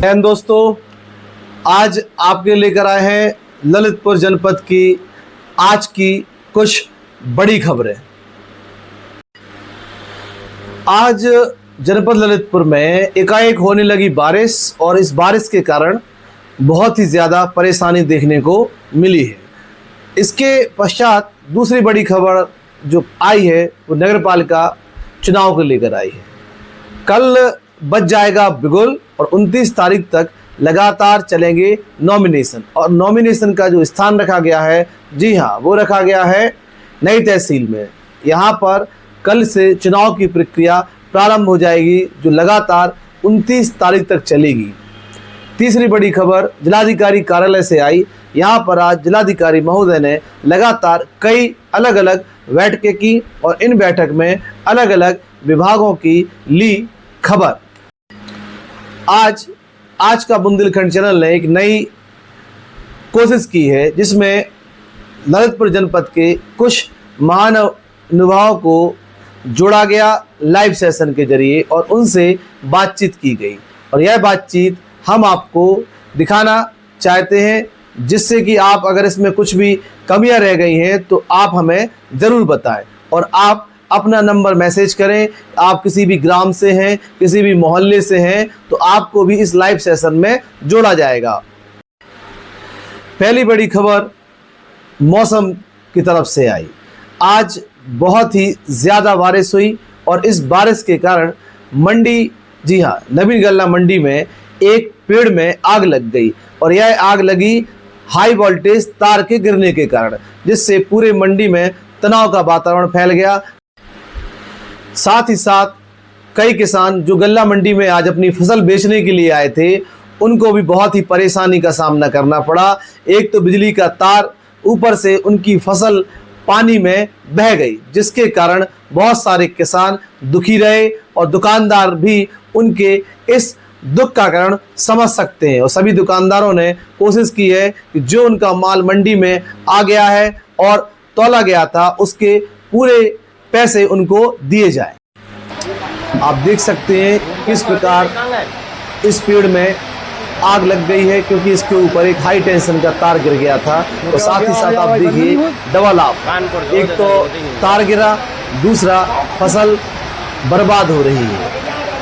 दोस्तों, आज आपके लेकर आए हैं ललितपुर जनपद की आज की कुछ बड़ी खबरें। आज जनपद ललितपुर में एकाएक होने लगी बारिश और इस बारिश के कारण बहुत ही ज़्यादा परेशानी देखने को मिली है। इसके पश्चात दूसरी बड़ी खबर जो आई है वो नगरपालिका चुनाव को लेकर आई है। कल बज जाएगा बिगुल और 29 तारीख तक लगातार चलेंगे नॉमिनेशन, और नॉमिनेशन का जो स्थान रखा गया है, जी हाँ, वो रखा गया है नई तहसील में। यहाँ पर कल से चुनाव की प्रक्रिया प्रारंभ हो जाएगी जो लगातार 29 तारीख तक चलेगी। तीसरी बड़ी खबर जिलाधिकारी कार्यालय से आई। यहाँ पर आज जिलाधिकारी महोदय ने लगातार कई अलग अलग बैठकें की और इन बैठक में अलग अलग विभागों की ली खबर। आज का बुंदेलखंड चैनल ने एक नई कोशिश की है जिसमें ललितपुर जनपद के कुछ महानुभावों को जोड़ा गया लाइव सेशन के जरिए और उनसे बातचीत की गई, और यह बातचीत हम आपको दिखाना चाहते हैं, जिससे कि आप अगर इसमें कुछ भी कमियां रह गई हैं तो आप हमें ज़रूर बताएं और आप अपना नंबर मैसेज करें। आप किसी भी ग्राम से हैं, किसी भी मोहल्ले से हैं, तो आपको भी इस लाइव सेशन में जोड़ा जाएगा। पहली बड़ी खबर मौसम की तरफ से आई। आज बहुत ही ज़्यादा बारिश हुई और इस बारिश के कारण मंडी, जी हाँ, नवीन गल्ला मंडी में एक पेड़ में आग लग गई और यह आग लगी हाई वोल्टेज तार के गिरने के कारण, जिससे पूरे मंडी में तनाव का वातावरण फैल गया। साथ ही साथ कई किसान जो गल्ला मंडी में आज अपनी फसल बेचने के लिए आए थे, उनको भी बहुत ही परेशानी का सामना करना पड़ा। एक तो बिजली का तार, ऊपर से उनकी फसल पानी में बह गई, जिसके कारण बहुत सारे किसान दुखी रहे और दुकानदार भी उनके इस दुख का कारण समझ सकते हैं। और सभी दुकानदारों ने कोशिश की है कि जो उनका माल मंडी में आ गया है और तौला गया था, उसके पूरे पैसे उनको दिए जाए। आप देख सकते हैं किस प्रकार इस पेड़ में आग लग गई है, क्योंकि इसके ऊपर एक हाई टेंशन का तार गिर गया था। और साथ ही साथ आप देखिए डबल आप, एक तो तार गिरा, दूसरा फसल बर्बाद हो रही है,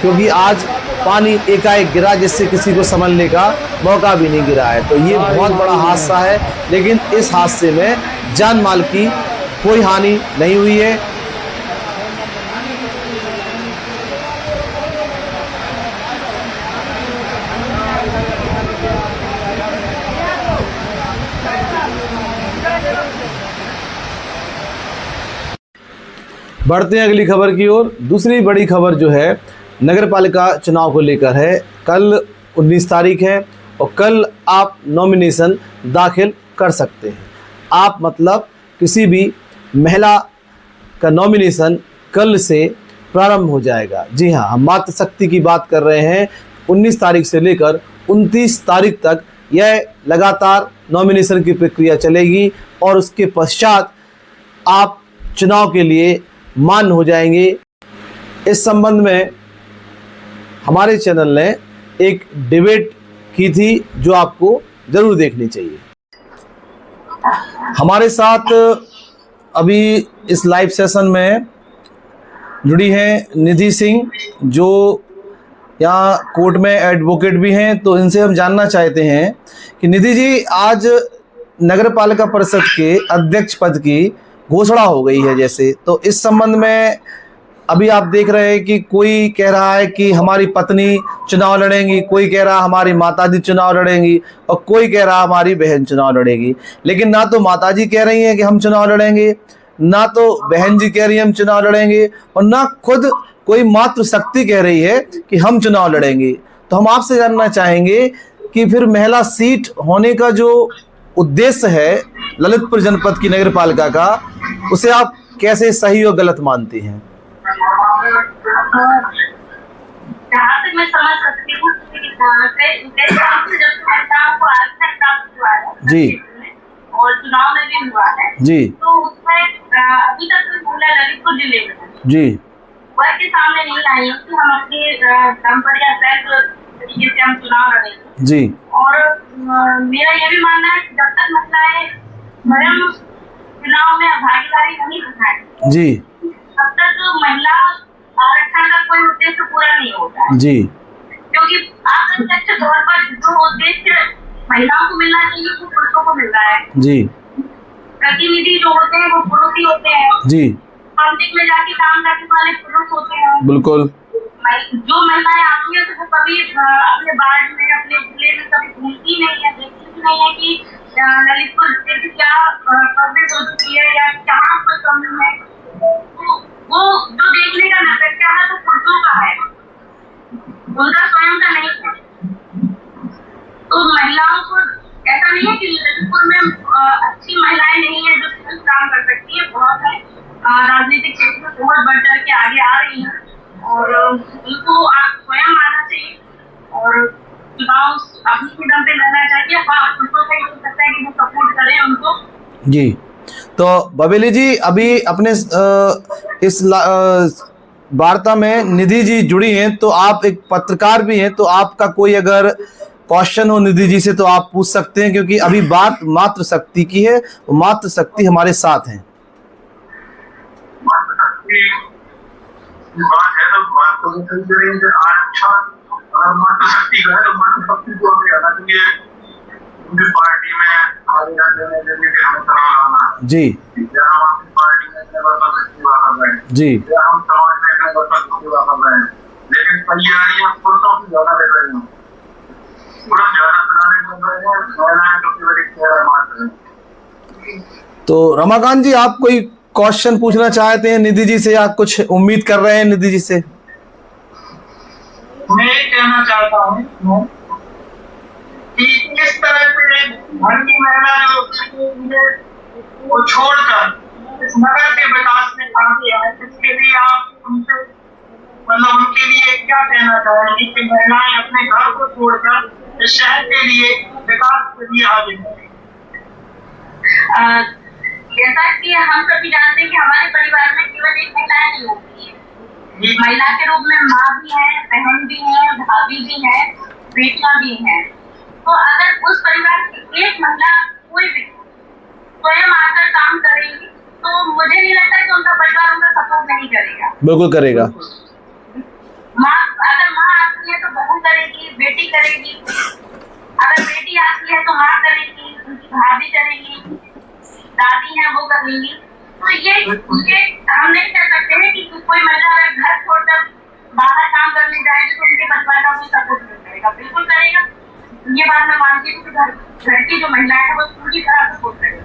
क्योंकि आज पानी एकाएक गिरा जिससे किसी को संभलने का मौका भी नहीं गिरा है। तो ये बहुत बड़ा हादसा है, लेकिन इस हादसे में जान माल की कोई हानि नहीं हुई है। बढ़ते हैं अगली खबर की ओर। दूसरी बड़ी खबर जो है नगरपालिका चुनाव को लेकर है। कल 19 तारीख है और कल आप नॉमिनेशन दाखिल कर सकते हैं। आप मतलब किसी भी महिला का नॉमिनेशन कल से प्रारंभ हो जाएगा। जी हाँ, हम मातृशक्ति की बात कर रहे हैं। 19 तारीख से लेकर 29 तारीख तक यह लगातार नॉमिनेशन की प्रक्रिया चलेगी और उसके पश्चात आप चुनाव के लिए मान्य हो जाएंगे। इस संबंध में हमारे चैनल ने एक डिबेट की थी जो आपको ज़रूर देखनी चाहिए। हमारे साथ अभी इस लाइव सेशन में जुड़ी हैं निधि सिंह, जो यहाँ कोर्ट में एडवोकेट भी हैं। तो इनसे हम जानना चाहते हैं कि निधि जी, आज नगरपालिका परिषद के अध्यक्ष पद की घोषणा हो गई है जैसे, तो इस संबंध में अभी आप देख रहे हैं कि कोई कह रहा है कि हमारी पत्नी चुनाव लड़ेंगी, कोई कह रहा हमारी माताजी चुनाव लड़ेंगी और कोई कह रहा हमारी बहन चुनाव लड़ेगी। लेकिन ना तो माताजी कह रही हैं कि हम चुनाव लड़ेंगे, ना तो बहन जी कह रही है हम चुनाव लड़ेंगे, और ना खुद कोई मातृशक्ति कह रही है कि हम चुनाव लड़ेंगे। तो हम आपसे जानना चाहेंगे कि फिर महिला सीट होने का जो उद्देश्य है ललितपुर जनपद की नगरपालिका का, उसे आप कैसे सही और गलत मानती हैं? जहाँ तक मैं समझ सकती हूँ जी, और चुनाव में भी हुआ है जी, तो उसमें अभी तक पूरा ललितपुर जिले में जी, वर्ग के सामने नहीं आई है कि हम अपनी दम पर या सेल्फ तरीके से हम चुनाव लड़ेंगे। जी और मेरा ये भी मानना है कि जब तक महिलाएं स्वयं चुनाव में भागीदारी नहीं दिखाएंगी, जी तब तक महिला आरक्षण का कोई उद्देश्य पूरा नहीं होता है। जी क्योंकि अप्रत्यक्ष तौर पर जो उद्देश्य महिलाओं को मिलना चाहिए वो पुरुषों को मिल रहा है। जी प्रतिनिधि जो होते हैं वो पुरुष ही होते हैं। जी पब्लिक में जाके काम करने वाले पुरुष होते हैं। बिल्कुल। जो महिलाएं आती है तो वो कभी अपने वार्ड में, अपने जिले में कभी घूमती नहीं है, देखती नहीं है कि ललितपुर जिले में क्या प्रोग्रेस हो चुकी है या कहाँ कोई कमी है। वो जो देखने का नजरिया है वो पुरुषों का है, उनका स्वयं का नहीं है। तो महिलाओं को ऐसा नहीं है कि ललितपुर में अच्छी महिलाएं नहीं है जो काम कर सकती है, बहुत है। राजनीतिक क्षेत्र में बहुत बढ़ चढ़ के आगे आ रही है और उनको आप स्वयं आना चाहिए और चुनाव अपनी के दम पे लड़ना चाहिए। हाँ, उनको सही हो सकता है कि वो सपोर्ट करें उनको। जी तो बबेली जी, अभी अपने इस वार्ता में निधि जी जुड़ी हैं, तो आप एक पत्रकार भी हैं, तो आपका कोई अगर क्वेश्चन हो निधि जी से तो आप पूछ सकते हैं, क्योंकि अभी बात मात्र शक्ति की है, मात्र शक्ति हमारे साथ हैं। बात है तो बात तो सही करेंगे। आरक्षण अगर मात्र शक्ति का है तो मात्र शक्ति को आगे आना चाहिए। उनकी पार्टी में आगे जाने के लिए हमें चुनाव लाना जी, या हम अपनी पार्टी में अपने वर्षों से सेवा कर रहे हैं जी, या हम समाज में अपने वर्षों से सेवा कर रहे हैं, लेकिन तैयारियां पुरुषों की ज्यादा ले रही हैं। पुरुष ज्यादा प्लानिंग कर रहे हैं, महिलाएं तो केवल एक चेहरा मात्र है। तो रमाकांत जी, आप कोई क्वेश्चन पूछना चाहते हैं निधि जी से या कुछ उम्मीद कर रहे हैं निधि जी से? मैं ये कहना चाहता हूँ कि किस तरह से घर की महिला जो वो छोड़कर इस नगर के विकास में आगे आए, इसके लिए आप उनसे मतलब उनके लिए क्या कहना चाहेंगे कि महिलाएं अपने घर को छोड़कर इस शहर के लिए विकास के लिए आगे बढ़े? जैसा कि हम सभी जानते हैं कि हमारे परिवार में केवल एक महिला नहीं होती है, महिला के रूप में माँ भी है, बहन भी है, भाभी भी है, बेटियां भी हैं। तो अगर उस परिवार की एक महिला कोई भी स्वयं आकर काम करेगी तो मुझे नहीं लगता कि उनका परिवार उनका सपोर्ट नहीं करेगा। बिल्कुल करेगा। माँ अगर माँ आती है तो बहू करेगी, बेटी करेगी, अगर बेटी आती है तो माँ करेगी, उनकी भाभी करेगी, दादी है वो करेंगी। तो ये हम नहीं कह सकते हैं कि कोई महिला अगर घर छोड़कर बाहर काम करने जाएगी तो उनके परिवार का कोई सपोर्ट नहीं करेगा। बिल्कुल करेगा, ये बात मैं मानती हूँ कि घर की जो महिला है वो पूरी तरह सपोर्ट करेगी।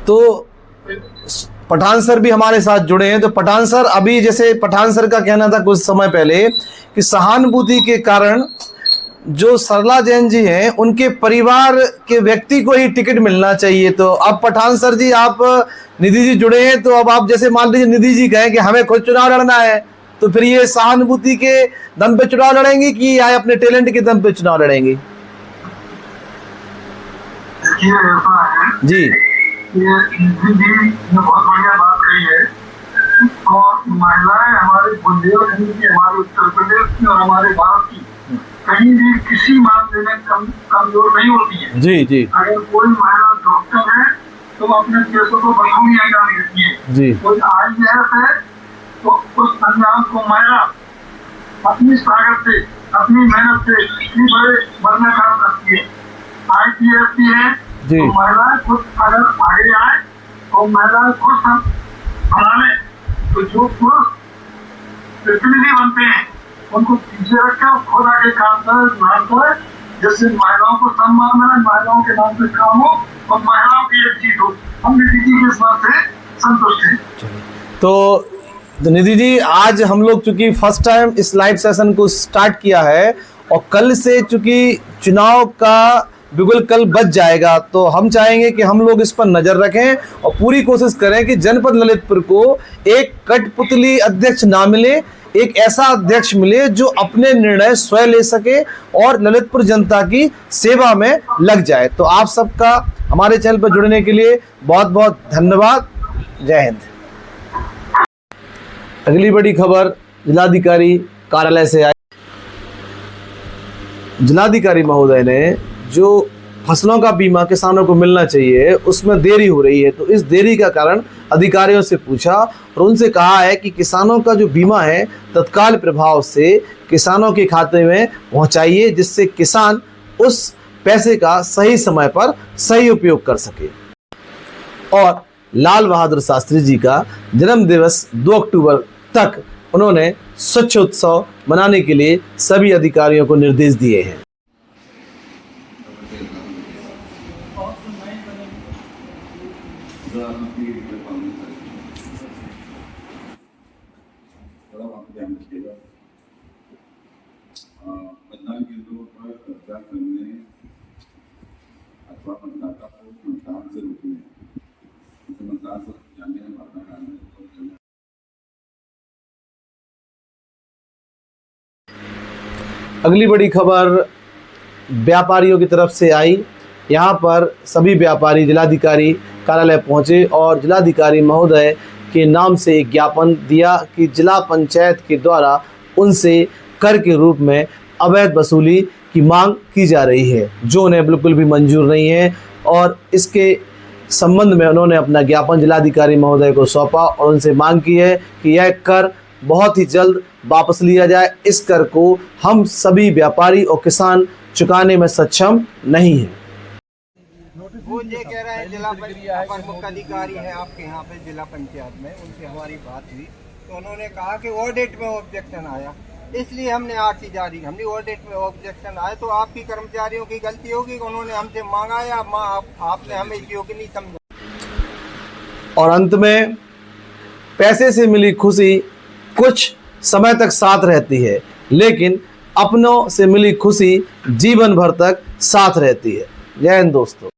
तो पठान सर भी हमारे साथ जुड़े हैं। तो पठान सर, अभी जैसे पठान सर का कहना था कुछ समय पहले कि सहानुभूति के कारण जो सरला जैन जी हैं उनके परिवार के व्यक्ति को ही टिकट मिलना चाहिए। तो अब पठान सर जी, आप निधि जी जुड़े हैं, तो अब आप जैसे मान लीजिए निधि जी कहें कि हमें खुद चुनाव लड़ना है, तो फिर ये सहानुभूति के दम पे चुनाव लड़ेंगे कि या अपने टैलेंट के दम पे चुनाव लड़ेंगे? जी, ये निधि जी ने बहुत बढ़िया बात कही है और महिलाएं हमारे बुंदेलखंड की, हमारे उत्तर प्रदेश की और हमारे भारत की कहीं भी किसी मामले में कमजोर नहीं होती है। जी जी। अगर कोई महिला डॉक्टर है तो अपने केसों को बखूबी अंजाम देती है। जी। कोई IAS है तो उस अंजाम को महिला अपनी ताकत से, अपनी मेहनत से इतनी बड़े काम करती है। IPS है तो महिलाएं खुद अगर आगे आए और महिलाएं खुद संभाले तो जो पुरुष प्रतिनिधि बनते हैं उनको पीछे रखकर खुद आगे काम करे, जिससे महिलाओं को सम्मान मिले, महिलाओं के नाम पे काम हो और महिलाओं की एक जीत हो। हम निधि जी के इस बात से संतुष्ट हैं। तो निधि जी, आज हम लोग चूंकि फर्स्ट टाइम इस लाइव सेशन को स्टार्ट किया है और कल से चूंकि चुनाव का बिल्कुल कल बच जाएगा, तो हम चाहेंगे कि हम लोग इस पर नजर रखें और पूरी कोशिश करें कि जनपद ललितपुर को एक कठपुतली अध्यक्ष ना मिले, एक ऐसा अध्यक्ष मिले जो अपने निर्णय स्वयं ले सके और ललितपुर जनता की सेवा में लग जाए। तो आप सबका हमारे चैनल पर जुड़ने के लिए बहुत बहुत धन्यवाद। जय हिंद। अगली बड़ी खबर जिलाधिकारी कार्यालय से आई। जिलाधिकारी महोदय ने जो फसलों का बीमा किसानों को मिलना चाहिए उसमें देरी हो रही है, तो इस देरी का कारण अधिकारियों से पूछा और उनसे कहा है कि किसानों का जो बीमा है तत्काल प्रभाव से किसानों के खाते में पहुंचाइए, जिससे किसान उस पैसे का सही समय पर सही उपयोग कर सके। और लाल बहादुर शास्त्री जी का जन्म दिवस 2 अक्टूबर तक उन्होंने स्वच्छ उत्सव मनाने के लिए सभी अधिकारियों को निर्देश दिए हैं। मतदान केंद्रों पर कब्जा करने अथवा मतदाता को मतदान से रोकने, मतदान से जाने में बाधा डालने को अगली बड़ी खबर व्यापारियों की तरफ से आई। यहाँ पर सभी व्यापारी जिलाधिकारी कार्यालय पहुँचे और जिलाधिकारी महोदय के नाम से एक ज्ञापन दिया कि जिला पंचायत के द्वारा उनसे कर के रूप में अवैध वसूली की मांग की जा रही है, जो उन्हें बिल्कुल भी मंजूर नहीं है। और इसके संबंध में उन्होंने अपना ज्ञापन जिलाधिकारी महोदय को सौंपा और उनसे मांग की है कि यह कर बहुत ही जल्द वापस लिया जाए। इस कर को हम सभी व्यापारी और किसान चुकाने में सक्षम नहीं हैं। वो ये कह रहे हैं जिला अपर मुख्य अधिकारी है आपके यहाँ पे जिला पंचायत में, उनसे हमारी बात हुई तो उन्होंने कहा कि ऑडिट में ऑब्जेक्शन आया, इसलिए हमने आरसी जारी। हमने ऑडिट में ऑब्जेक्शन आए तो आपकी कर्मचारियों की गलती होगी, उन्होंने हमसे मांगा या आपने हमें योग्य नहीं समझा। और अंत में पैसे से मिली खुशी कुछ समय तक साथ रहती है, लेकिन अपनों से मिली खुशी जीवन भर तक साथ रहती है। जय हिंद दोस्तों।